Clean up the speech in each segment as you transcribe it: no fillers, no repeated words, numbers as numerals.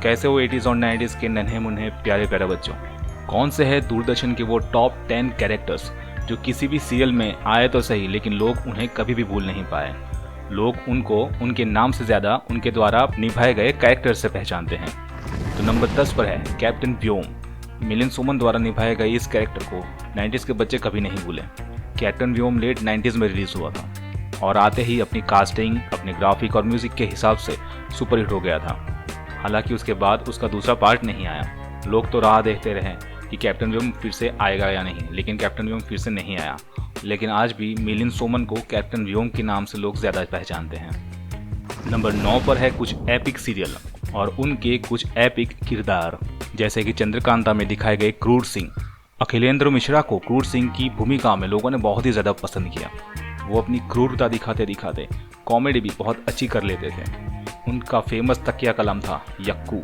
कैसे हो 80s और 90s के नन्हे मुन्ने प्यारे प्यारे बच्चों, कौन से है दूरदर्शन के वो टॉप 10 कैरेक्टर्स जो किसी भी सीरियल में आए तो सही लेकिन लोग उन्हें कभी भी भूल नहीं पाए। लोग उनको उनके नाम से ज़्यादा उनके द्वारा निभाए गए कैरेक्टर से पहचानते हैं। तो नंबर 10 पर है कैप्टन व्योम। मिलिंद सोमन द्वारा निभाए गए इस कैरेक्टर को 90s के बच्चे कभी नहीं भूले। कैप्टन व्योम लेट 90s में रिलीज हुआ था और आते ही अपनी कास्टिंग, अपने ग्राफिक और म्यूजिक के हिसाब से सुपरहिट हो गया था। हालांकि उसके बाद उसका दूसरा पार्ट नहीं आया। लोग तो राह देखते रहे कि कैप्टन व्योम फिर से आएगा या नहीं, लेकिन कैप्टन व्योम फिर से नहीं आया। लेकिन आज भी मिलिंद सोमन को कैप्टन व्योम के नाम से लोग ज़्यादा पहचानते हैं। नंबर 9 पर है कुछ एपिक सीरियल और उनके कुछ एपिक किरदार, जैसे कि चंद्रकांता में दिखाए गए क्रूर सिंह। अखिलेंद्र मिश्रा को क्रूर सिंह की भूमिका में लोगों ने बहुत ही ज़्यादा पसंद किया। वो अपनी क्रूरता दिखाते दिखाते कॉमेडी भी बहुत अच्छी कर लेते थे। उनका फेमस तकिया कलम था यक्कू।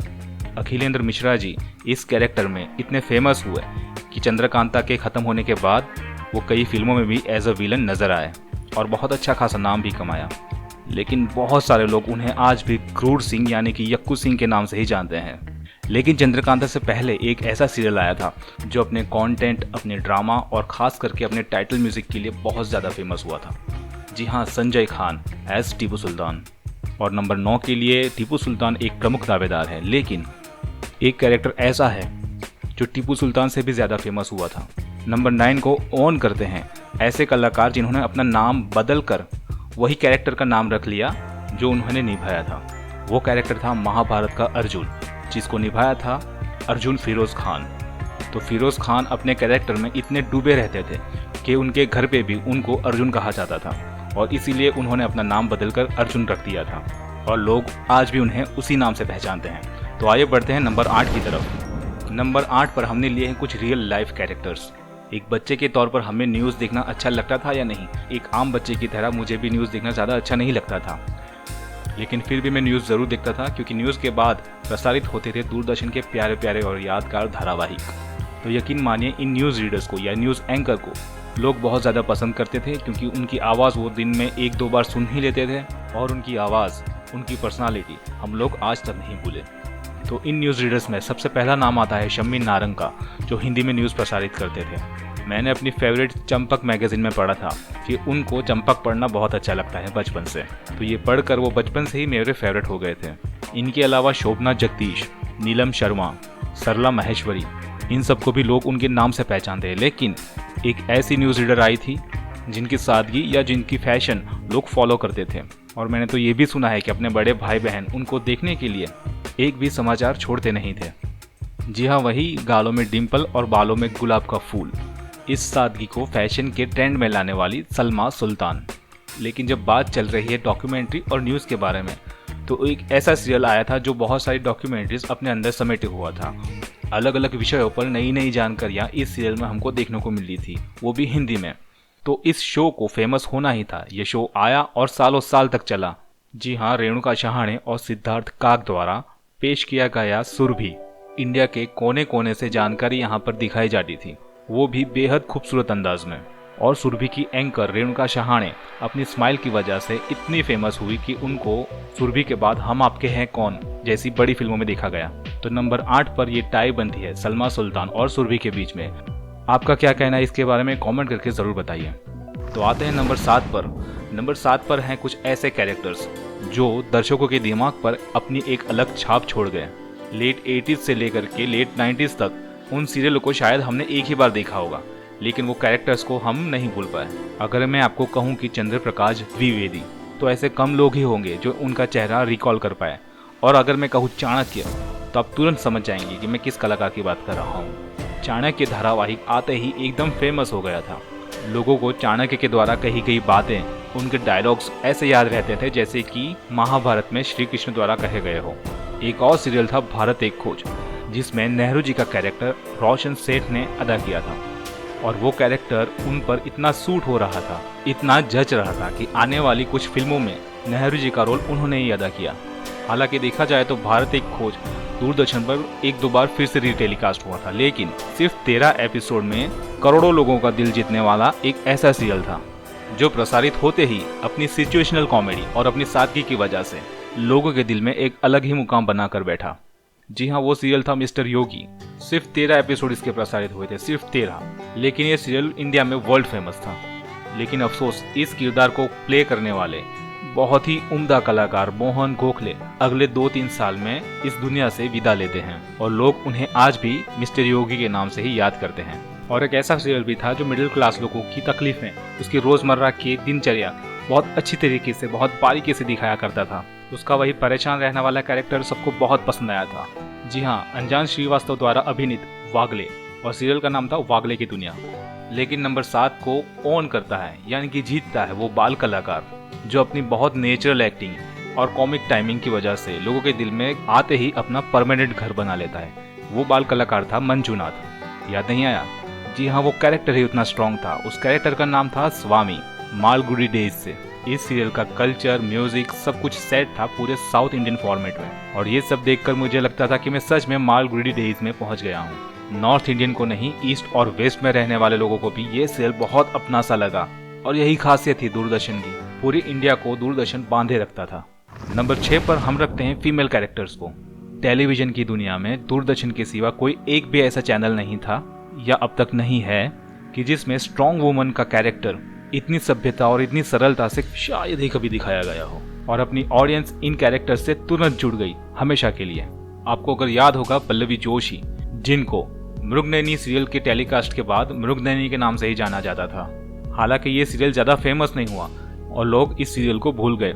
अखिलेंद्र मिश्रा जी इस कैरेक्टर में इतने फेमस हुए कि चंद्रकांता के ख़त्म होने के बाद वो कई फिल्मों में भी एज अ विलन नज़र आए और बहुत अच्छा खासा नाम भी कमाया। लेकिन बहुत सारे लोग उन्हें आज भी क्रूर सिंह यानी कि यक्कू सिंह के नाम से ही जानते हैं। लेकिन चंद्रकांता से पहले एक ऐसा सीरियल आया था जो अपने कंटेंट, अपने ड्रामा और ख़ास करके अपने टाइटल म्यूज़िक के लिए बहुत ज़्यादा फेमस हुआ था। जी हाँ, संजय खान एज टीपू सुल्तान। और नंबर 9 के लिए टीपू सुल्तान एक प्रमुख दावेदार है, लेकिन एक कैरेक्टर ऐसा है जो टीपू सुल्तान से भी ज़्यादा फेमस हुआ था। नंबर 9 को ओन करते हैं ऐसे कलाकार जिन्होंने अपना नाम बदल कर वही कैरेक्टर का नाम रख लिया जो उन्होंने निभाया था। वो कैरेक्टर था महाभारत का अर्जुन, जिसको निभाया था अर्जुन फिरोज़ खान। तो फिरोज़ खान अपने कैरेक्टर में इतने डूबे रहते थे कि उनके घर पे भी उनको अर्जुन कहा जाता था और इसीलिए उन्होंने अपना नाम बदलकर अर्जुन रख दिया था और लोग आज भी उन्हें उसी नाम से पहचानते हैं। तो आइए बढ़ते हैं नंबर 8 की तरफ। नंबर 8 पर हमने लिए हैं कुछ रियल लाइफ कैरेक्टर्स। एक बच्चे के तौर पर हमें न्यूज़ देखना अच्छा लगता था या नहीं? एक आम बच्चे की तरह मुझे भी न्यूज़ देखना ज़्यादा अच्छा नहीं लगता था, लेकिन फिर भी मैं न्यूज़ ज़रूर देखता था क्योंकि न्यूज़ के बाद प्रसारित होते थे दूरदर्शन के प्यारे प्यारे और यादगार धारावाहिक। तो यकीन मानिए इन न्यूज़ रीडर्स को या न्यूज़ एंकर को लोग बहुत ज़्यादा पसंद करते थे क्योंकि उनकी आवाज़ वो दिन में 1-2 बार सुन ही लेते थे और उनकी आवाज़, उनकी पर्सनालिटी हम लोग आज तक नहीं भूले। तो इन न्यूज़ रीडर्स में सबसे पहला नाम आता है शम्मी नारंग का, जो हिंदी में न्यूज़ प्रसारित करते थे। मैंने अपनी फेवरेट चंपक मैगज़ीन में पढ़ा था कि उनको चंपक पढ़ना बहुत अच्छा लगता है बचपन से, तो ये पढ़कर वो बचपन से ही मेरे फेवरेट हो गए थे। इनके अलावा शोभना जगदीश, नीलम शर्मा, सरला महेश्वरी, इन सबको भी लोग उनके नाम से पहचानते हैं। लेकिन एक ऐसी न्यूज़ रीडर आई थी जिनकी सादगी या जिनकी फैशन लोग फॉलो करते थे और मैंने तो ये भी सुना है कि अपने बड़े भाई बहन उनको देखने के लिए एक भी समाचार छोड़ते नहीं थे। जी हाँ, वही गालों में डिम्पल और बालों में गुलाब का फूल, इस सादगी को फैशन के ट्रेंड में लाने वाली सलमा सुल्तान। लेकिन जब बात चल रही है डॉक्यूमेंट्री और न्यूज़ के बारे में, तो एक ऐसा सीरियल आया था जो बहुत सारी डॉक्यूमेंट्रीज अपने अंदर समेटे हुआ था। अलग अलग विषयों पर नई नई जानकारियाँ इस सीरियल में हमको देखने को मिली थी, वो भी हिंदी में। तो इस शो को फेमस होना ही था। ये शो आया और सालों साल तक चला। जी हाँ, रेणुका शहाणे और सिद्धार्थ काक द्वारा पेश किया गया सुरभि। इंडिया के कोने कोने से जानकारी यहाँ पर दिखाई जाती थी, वो भी बेहद खूबसूरत अंदाज में। और सुरभि की एंकर रेणुका शहाणे अपनी स्माइल की वजह से इतनी फेमस हुई कि उनको सुरभि के बाद हम आपके हैं कौन जैसी बड़ी फिल्मों में देखा गया। तो नंबर 8 पर ये टाई बनती है सलमा सुल्तान और सुरभि के बीच में। आपका क्या कहना है इसके बारे में कमेंट करके ज़रूर बताइए। तो आते हैं नंबर 7 पर। नंबर 7 पर हैं कुछ ऐसे कैरेक्टर्स जो दर्शकों के दिमाग पर अपनी एक अलग छाप छोड़ गए। लेट 80s से लेकर के लेट 90s तक उन सीरियलों को शायद हमने एक ही बार देखा होगा, लेकिन वो कैरेक्टर्स को हम नहीं भूल पाए। अगर मैं आपको कहूँ कि चंद्र प्रकाश द्विवेदी, तो ऐसे कम लोग ही होंगे जो उनका चेहरा रिकॉल कर पाए। और अगर मैं कहूँ चाणक्य, तो आप तुरंत समझ जाएंगे कि मैं किस कलाकार की बात कर रहा हूँ। चाणक्य धारावाहिक आते ही एकदम फेमस हो गया था। लोगों को चाणक्य के द्वारा कही गई बातें, उनके डायलॉग्स ऐसे याद रहते थे जैसे कि महाभारत में श्री कृष्ण द्वारा कहे गए हो। एक और सीरियल था भारत एक खोज, जिसमें नेहरू जी का कैरेक्टर रोशन सेठ ने अदा किया था और वो कैरेक्टर उन पर इतना सूट हो रहा था, इतना जच रहा था कि आने वाली कुछ फिल्मों में नेहरू जी का रोल उन्होंने ही अदा किया। हालांकि देखा जाए तो भारत एक खोज दूरदर्शन पर 1-2 बार फिर से रीटेलीकास्ट हुआ था, लेकिन सिर्फ 13 एपिसोड में करोड़ों लोगों का दिल जीतने वाला एक ऐसा सीरियल था जो प्रसारित होते ही अपनी सिचुएशनल कॉमेडी और अपनी सादगी की वजह से लोगों के दिल में एक अलग ही मुकाम बनाकर बैठा। जी हाँ, वो सीरियल था मिस्टर योगी। सिर्फ 13 एपिसोड इसके प्रसारित हुए थे, सिर्फ 13। लेकिन ये सीरियल इंडिया में वर्ल्ड फेमस था। लेकिन अफसोस, इस किरदार को प्ले करने वाले बहुत ही उम्दा कलाकार मोहन गोखले अगले 2-3 साल में इस दुनिया से विदा लेते हैं और लोग उन्हें आज भी मिस्टर योगी के नाम से ही याद करते हैं। और एक ऐसा सीरियल भी था जो मिडिल क्लास लोगों की तकलीफें, उसकी रोजमर्रा की दिनचर्या बहुत अच्छी तरीके से, बहुत बारीकी से दिखाया करता था। उसका वही परेशान रहने वाला कैरेक्टर सबको बहुत पसंद आया था। जी हाँ, अंजान श्रीवास्तव द्वारा अभिनीत वागले, और सीरियल का नाम था वागले की दुनिया। लेकिन नंबर 7 को ओन करता है, यानी कि जीतता है वो बाल कलाकार जो अपनी बहुत नेचुरल एक्टिंग और कॉमिक टाइमिंग की वजह से लोगों के दिल में आते ही अपना परमानेंट घर बना लेता है। वो बाल कलाकार था मंजुनाथ। याद नहीं आया? जी हाँ, वो कैरेक्टर ही उतना स्ट्रॉन्ग था। उस कैरेक्टर का नाम था स्वामी, मालगुडी डेज से। इस सीरियल का कल्चर, म्यूजिक सब कुछ सेट था पूरे साउथ इंडियन फॉर्मेट में, और ये सब देखकर मुझे लगता था कि मैं सच में मालगुडी डेज में पहुंच गया हूँ। नॉर्थ इंडियन को नहीं, ईस्ट और वेस्ट में रहने वाले लोगों को भी ये सीरियल बहुत अपना सा लगा, और यही खासियत थी दूरदर्शन की, पूरी इंडिया को दूरदर्शन बांधे रखता था। नंबर 6 पर हम रखते हैं फीमेल कैरेक्टर्स को। टेलीविजन की दुनिया में दूरदर्शन के सिवा कोई एक भी ऐसा चैनल नहीं था, या अब तक नहीं है, कि जिसमें स्ट्रॉन्ग वुमन का कैरेक्टर इतनी सभ्यता और इतनी सरलता से शायद ही कभी दिखाया गया हो, और अपनी ऑडियंस इन कैरेक्टर से तुरंत जुड़ गई हमेशा के लिए। आपको अगर याद होगा, पल्लवी जोशी, जिनको मृगनयनी सीरियल के टेलीकास्ट के बाद मृगनयनी के नाम से ही जाना जाता था। हालांकि ये सीरियल ज्यादा फेमस नहीं हुआ और लोग इस सीरियल को भूल गए,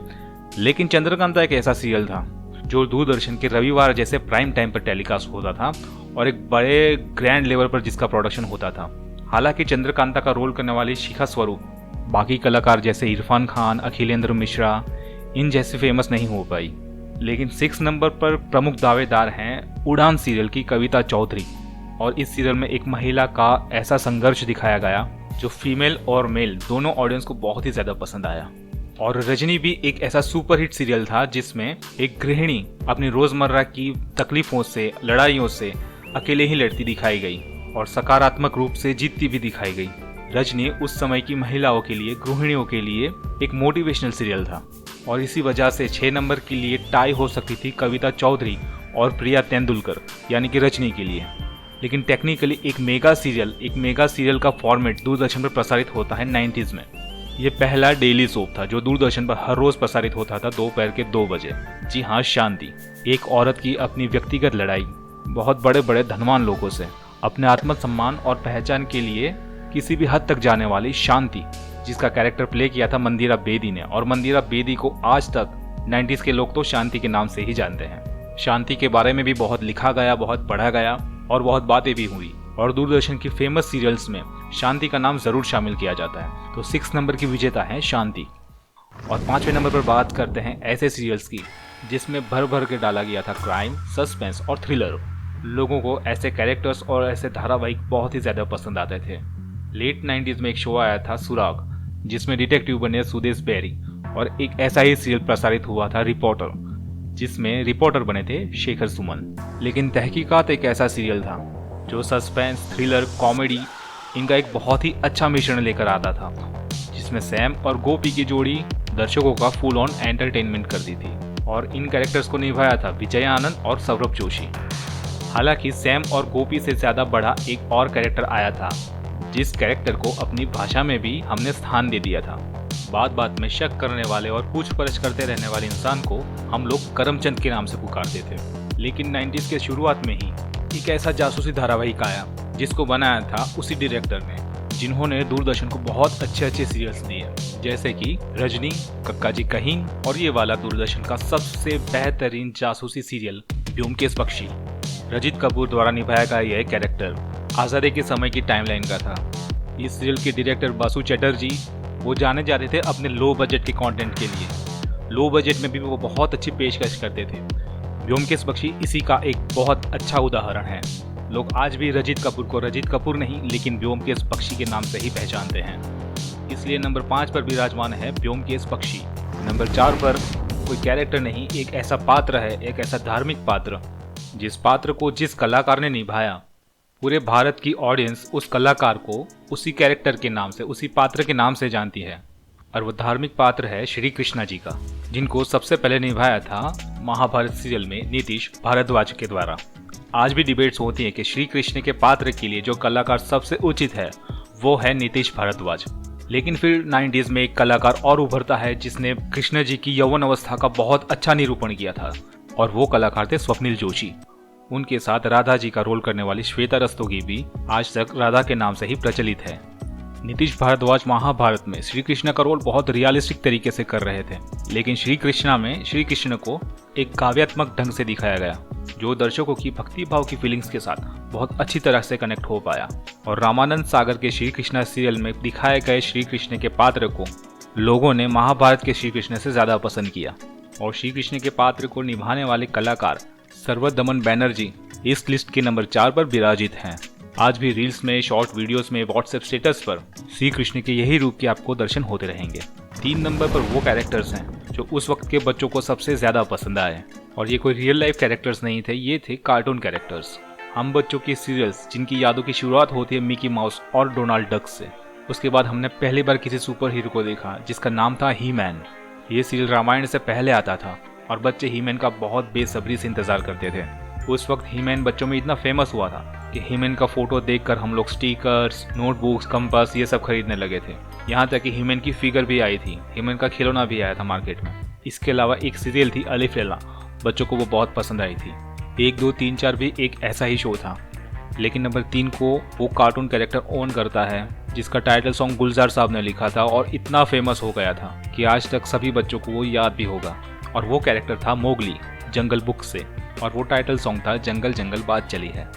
लेकिन चंद्रकांता एक ऐसा सीरियल था जो दूरदर्शन के रविवार जैसे प्राइम टाइम पर टेलीकास्ट होता था, और एक बड़े ग्रैंड लेवल पर जिसका प्रोडक्शन होता था। हालांकि चंद्रकांता का रोल करने वाली शिखा स्वरूप बाकी कलाकार जैसे इरफान खान, अखिलेंद्र मिश्रा, इन जैसे फेमस नहीं हो पाई। लेकिन 6 नंबर पर प्रमुख दावेदार हैं उड़ान सीरियल की कविता चौधरी, और इस सीरियल में एक महिला का ऐसा संघर्ष दिखाया गया जो फीमेल और मेल दोनों ऑडियंस को बहुत ही ज्यादा पसंद आया। और रजनी भी एक ऐसा सुपरहिट सीरियल था जिसमें एक गृहिणी अपनी रोजमर्रा की तकलीफों से, लड़ाइयों से अकेले ही लड़ती दिखाई गई और सकारात्मक रूप से जीतती भी दिखाई गई। रजनी उस समय की महिलाओं के लिए, गृहिणियों के लिए एक मोटिवेशनल सीरियल था, और इसी वजह से 6 नंबर के लिए टाई हो सकती थी कविता चौधरी और प्रिया तेंदुलकर, यानी कि रजनी के लिए। लेकिन टेक्निकली एक मेगा सीरियल का फॉर्मेट दूरदर्शन पर प्रसारित होता है 90s में। ये पहला डेली सोप था जो दूरदर्शन पर हर रोज प्रसारित होता था दोपहर के 2 बजे। जी हाँ, शांति, एक औरत की अपनी व्यक्तिगत लड़ाई बहुत बड़े बड़े धनवान लोगों से, अपने आत्मसम्मान और पहचान के लिए किसी भी हद तक जाने वाली शांति, जिसका कैरेक्टर प्ले किया था मंदिरा बेदी ने। और मंदिरा बेदी को आज तक 90s के लोग तो शांति के नाम से ही जानते हैं। शांति के बारे में भी बहुत लिखा गया, बहुत पढ़ा गया और बहुत बातें भी हुई, और दूरदर्शन की फेमस सीरियल्स में शांति का नाम जरूर शामिल किया जाता है। तो 6 नंबर की विजेता है शांति। और 5वें नंबर पर बात करते हैं ऐसे सीरियल्स की जिसमें भर भर के डाला गया था क्राइम, सस्पेंस और थ्रिलर। लोगों को ऐसे कैरेक्टर्स और ऐसे धारावाहिक बहुत ही ज्यादा पसंद आते थे। लेट 90s में एक शो आया था सुराग, जिसमें डिटेक्टिव बने सुदेश बेरी, और एक ऐसा ही सीरियल प्रसारित हुआ था रिपोर्टर, जिसमें रिपोर्टर बने थे शेखर सुमन। लेकिन तहकीकात एक ऐसा सीरियल था जो सस्पेंस, थ्रिलर, कॉमेडी इनका एक बहुत ही अच्छा मिश्रण लेकर आता था, जिसमें सैम और गोपी की जोड़ी दर्शकों का फुल ऑन एंटरटेनमेंट करती थी। और इन कैरेक्टर्स को निभाया था विजय आनंद और सौरभ जोशी। हालांकि सैम और गोपी से ज्यादा बड़ा एक और कैरेक्टर आया था, जिस कैरेक्टर को अपनी भाषा में भी हमने स्थान दे दिया था। बात बात में शक करने वाले और पूछपरछ करते रहने वाले इंसान को हम लोग करमचंद के नाम से पुकारते थे। लेकिन 90s के शुरुआत में ही एक ऐसा जासूसी धारावाहिक आया जिसको बनाया था उसी डायरेक्टर ने, जिन्होंने दूरदर्शन को बहुत अच्छे सीरियल्स दिए, जैसे कि रजनी, कक्का जी कहीन, और ये वाला दूरदर्शन का सबसे बेहतरीन जासूसी सीरियल ब्योमकेश बख्शी। रजित कपूर द्वारा निभाया गया यह कैरेक्टर आज़ादी के समय की टाइमलाइन का था। इस सीरियल के डायरेक्टर बासु चटर्जी, वो जाने जाते थे अपने लो बजट के कंटेंट के लिए। लो बजट में भी वो बहुत अच्छी पेशकश करते थे। ब्योमकेश बख्शी इसी का एक बहुत अच्छा उदाहरण है। लोग आज भी रजित कपूर को रजित कपूर नहीं, लेकिन ब्योमकेश बख्शी के नाम से ही पहचानते हैं। इसलिए नंबर 5 पर विराजमान है ब्योमकेश बख्शी। नंबर 4 पर कोई कैरेक्टर नहीं, एक ऐसा पात्र है, एक ऐसा धार्मिक पात्र, जिस पात्र को जिस कलाकार ने निभाया, पूरे भारत की ऑडियंस उस कलाकार को उसी कैरेक्टर के नाम से, उसी पात्र के नाम से जानती है। और वो धार्मिक पात्र है श्री कृष्णा जी का, जिनको सबसे पहले निभाया था महाभारत सीरियल में नीतीश भारद्वाज के द्वारा। आज भी डिबेट्स होती हैं कि श्री कृष्ण के पात्र के लिए जो कलाकार सबसे उचित है वो है नीतीश भारद्वाज। लेकिन फिर 90s में एक कलाकार और उभरता है जिसने कृष्ण जी की यौवन अवस्था का बहुत अच्छा निरूपण किया था, और वो कलाकार थे स्वप्निल जोशी। उनके साथ राधा जी का रोल करने वाली श्वेता रस्तोगी भी आज तक राधा के नाम से ही प्रचलित है। नीतीश भारद्वाज महाभारत में श्री कृष्ण का रोल बहुत रियलिस्टिक तरीके से कर रहे थे, लेकिन श्री कृष्णा में श्री कृष्ण को एक काव्यात्मक ढंग से दिखाया गया जो दर्शकों की भक्ति भाव की फीलिंग्स के साथ बहुत अच्छी तरह से कनेक्ट हो पाया। और रामानंद सागर के श्री कृष्णा सीरियल में दिखाए गए श्री कृष्ण के पात्र को लोगों ने महाभारत के श्री कृष्ण से ज्यादा पसंद किया, और श्री कृष्ण के पात्र को निभाने वाले कलाकार सर्वदमन बैनर्जी इस लिस्ट के नंबर 4 पर विराजित हैं। आज भी रील्स में, शॉर्ट वीडियोस में, व्हाट्सएप स्टेटस पर श्री कृष्ण के यही रूप के आपको दर्शन होते रहेंगे। 3 नंबर पर वो कैरेक्टर्स हैं जो उस वक्त के बच्चों को सबसे ज्यादा पसंद आए, और ये कोई रियल लाइफ कैरेक्टर्स नहीं थे, ये थे कार्टून कैरेक्टर्स। हम बच्चों के सीरियल्स जिनकी यादों की शुरुआत होती है मिकी माउस और डोनाल्ड डक से। उसके बाद हमने पहली बार किसी सुपर हीरो को देखा जिसका नाम था ही मैन। ये सीरियल रामायण से पहले आता था और बच्चे ही मैन का बहुत बेसब्री से इंतजार करते थे। उस वक्त ही मैन बच्चों में इतना फेमस हुआ था कि ही मैन का फोटो देखकर हम लोग स्टिकर्स, नोटबुक्स, कंपास ये सब खरीदने लगे थे। यहाँ तक कि ही मैन की फिगर भी आई थी, ही मैन का खिलौना भी आया था मार्केट में। इसके अलावा एक सीरियल थी अलिफ लैला, बच्चों को वो बहुत पसंद आई थी। 1, 2, 3, 4 भी एक ऐसा ही शो था। लेकिन नंबर 3 को वो कार्टून कैरेक्टर ओन करता है जिसका टाइटल सॉन्ग गुलजार साहब ने लिखा था और इतना फेमस हो गया था कि आज तक सभी बच्चों को वो याद भी होगा। और वो कैरेक्टर था मोगली जंगल बुक से, और वो टाइटल सॉन्ग था जंगल जंगल बात चली है।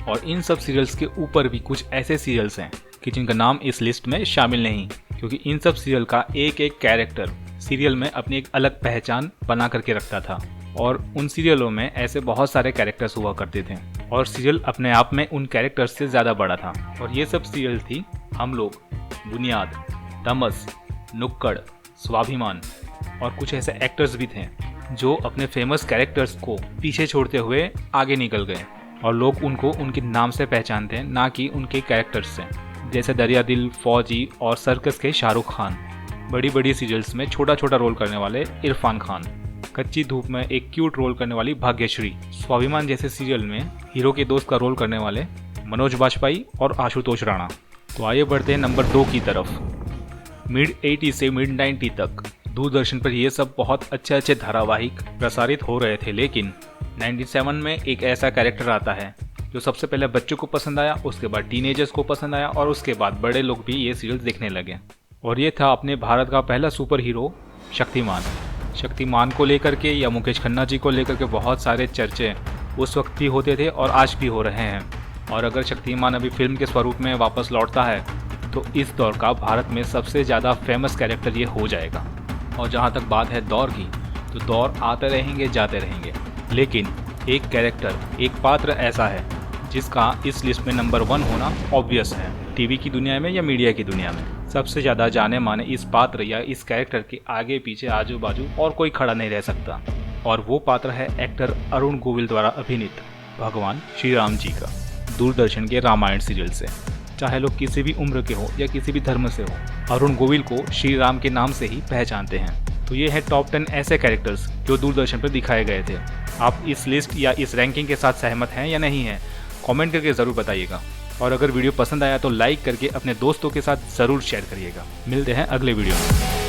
और इन सब सीरियल्स के ऊपर भी कुछ ऐसे सीरियल्स हैं कि जिनका नाम इस लिस्ट में शामिल नहीं, क्योंकि इन सब सीरियल का एक एक कैरेक्टर सीरियल में अपनी एक अलग पहचान बना करके रखता था। और उन सीरियलों में ऐसे बहुत सारे कैरेक्टर्स हुआ करते थे और सीरियल अपने आप में उन कैरेक्टर्स से ज़्यादा बड़ा था। और ये सब सीरियल थी हम लोग, बुनियाद, तमस, नुक्कड़, स्वाभिमान, और कुछ ऐसे एक्टर्स भी थे जो अपने फेमस कैरेक्टर्स को पीछे छोड़ते हुए आगे निकल गए और लोग उनको उनके नाम से पहचानते हैं, ना कि उनके कैरेक्टर्स से। जैसे दरिया दिल, फौजी और सर्कस के शाहरुख खान, बड़ी बड़ी सीरियल्स में छोटा छोटा रोल करने वाले इरफान खान, कच्ची धूप में एक क्यूट रोल करने वाली भाग्यश्री, स्वाभिमान जैसे सीरियल में हीरो के दोस्त का रोल करने वाले मनोज बाजपेयी और आशुतोष राणा। तो आइए बढ़ते हैं नंबर 2 की तरफ। मिड 80 से मिड 90 तक दूरदर्शन पर ये सब बहुत अच्छे धारावाहिक प्रसारित हो रहे थे, लेकिन 97 में एक ऐसा कैरेक्टर आता है जो सबसे पहले बच्चों को पसंद आया, उसके बाद टीनेजर्स को पसंद आया और उसके बाद बड़े लोग भी ये सीरियल देखने लगे। और ये था अपने भारत का पहला सुपर हीरो शक्तिमान। शक्तिमान को लेकर के या मुकेश खन्ना जी को लेकर के बहुत सारे चर्चे उस वक्त भी होते थे और आज भी हो रहे हैं। और अगर शक्तिमान अभी फिल्म के स्वरूप में वापस लौटता है तो इस दौर का भारत में सबसे ज़्यादा फेमस कैरेक्टर ये हो जाएगा। और जहाँ तक बात है दौर की, तो दौर आते रहेंगे जाते रहेंगे, लेकिन एक कैरेक्टर, एक पात्र ऐसा है जिसका इस लिस्ट में नंबर 1 होना ऑब्वियस है। टीवी की दुनिया में या मीडिया की दुनिया में सबसे ज़्यादा जाने माने इस पात्र या इस कैरेक्टर के आगे पीछे आजू बाजू और कोई खड़ा नहीं रह सकता, और वो पात्र है एक्टर अरुण गोविल द्वारा अभिनीत भगवान श्री राम जी का, दूरदर्शन के रामायण सीरियल से। चाहे लोग किसी भी उम्र के हो या किसी भी धर्म से हो, अरुण गोविल को श्री राम के नाम से ही पहचानते हैं। तो ये है टॉप 10 ऐसे कैरेक्टर्स जो दूरदर्शन पर दिखाए गए थे। आप इस लिस्ट या इस रैंकिंग के साथ सहमत हैं या नहीं हैं, कमेंट करके ज़रूर बताइएगा। और अगर वीडियो पसंद आया तो लाइक करके अपने दोस्तों के साथ ज़रूर शेयर करिएगा। मिलते हैं अगले वीडियो में।